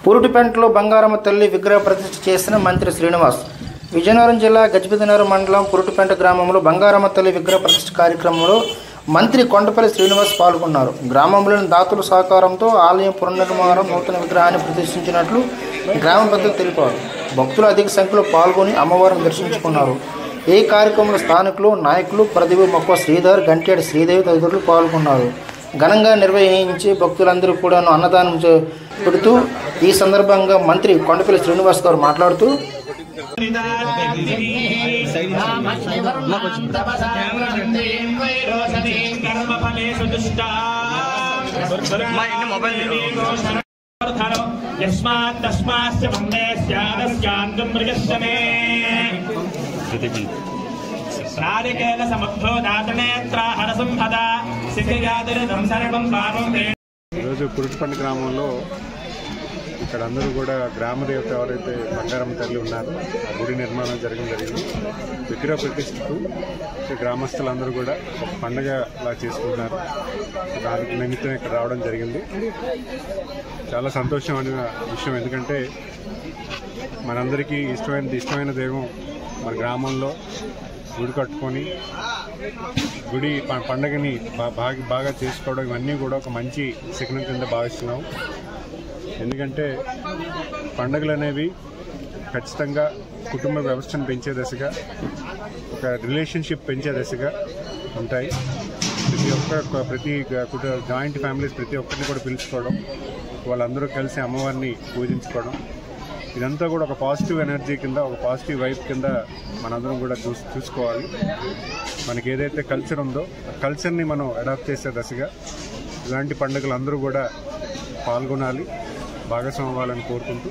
పురుటిపెంటలో బంగారమ్మ తల్లి విగ్రహ ప్రతిష్ఠ చేసిన మంత్రి శ్రీనివాస్. విజయనగరం జిల్లా గజపతినగరం మండలం పురుటిపెంట గ్రామంలో బంగారమ్మ తల్లి విగ్రహ ప్రతిష్ఠ కార్యక్రమంలో మంత్రి కొండపల్లి శ్రీనివాస్ పాల్గొన్నారు. గ్రామంలోని దాతల సహకారంతో ఆలయం పునర్నిర్మాణం నూతన విగ్రహాన్ని ప్రతిష్ఠించినట్లు గ్రామ పెద్దలు తెలిపారు. భక్తులు అధిక సంఖ్యలో పాల్గొని అమ్మవారిని దర్శించుకున్నారు. ఈ కార్యక్రమంలో స్థానికులు, నాయకులు ప్రతిభ మొక్క శ్రీధర్, గంటేడి శ్రీదేవి తదితరులు పాల్గొన్నారు. ఘనంగా నిర్వహించి భక్తులందరూ కూడా అన్నదానం పెడుతూ ఈ సందర్భంగా మంత్రి కొండపల్లి శ్రీనివాస్ గారు మాట్లాడుతూ ఈరోజు పురుటిపెంట గ్రామంలో ఇక్కడ అందరూ కూడా గ్రామ దేవత ఎవరైతే బంగారమ్మ తల్లి ఉన్నారో ఆ గుడి నిర్మాణం జరిగింది. విగ్రహ ప్రతిష్ఠకు గ్రామస్తులందరూ కూడా ఒక పండుగలా చేసుకుంటున్నారు. దానికి నిమిత్తం ఇక్కడ రావడం జరిగింది. చాలా సంతోషం అనే విషయం, ఎందుకంటే మనందరికీ ఇష్టమైన దైవం మన గ్రామంలో గుడి కట్టుకొని గుడి పండుగని బాగా చేసుకోవడం, ఇవన్నీ కూడా ఒక మంచి శిఖరం కింద భావిస్తున్నాం. ఎందుకంటే పండుగలు అనేవి ఖచ్చితంగా కుటుంబ వ్యవస్థను పెంచే దశగా, ఒక రిలేషన్షిప్ పెంచే దశగా ఉంటాయి. ప్రతి జాయింట్ ఫ్యామిలీస్ ప్రతి ఒక్కరిని కూడా పిలుచుకోవడం, వాళ్ళందరూ కలిసి అమ్మవారిని పూజించుకోవడం, ఇదంతా కూడా ఒక పాజిటివ్ ఎనర్జీ కింద, ఒక పాజిటివ్ వైబ్ కింద మనందరం కూడా చూసుకోవాలి. మనకి ఏదైతే కల్చర్ ఉందో ఆ కల్చర్ని మనం అడాప్ట్ చేసే దశగా ఇలాంటి పండుగలు అందరూ కూడా పాల్గొనాలి, భాగస్వామ్యం అవ్వాలని కోరుకుంటూ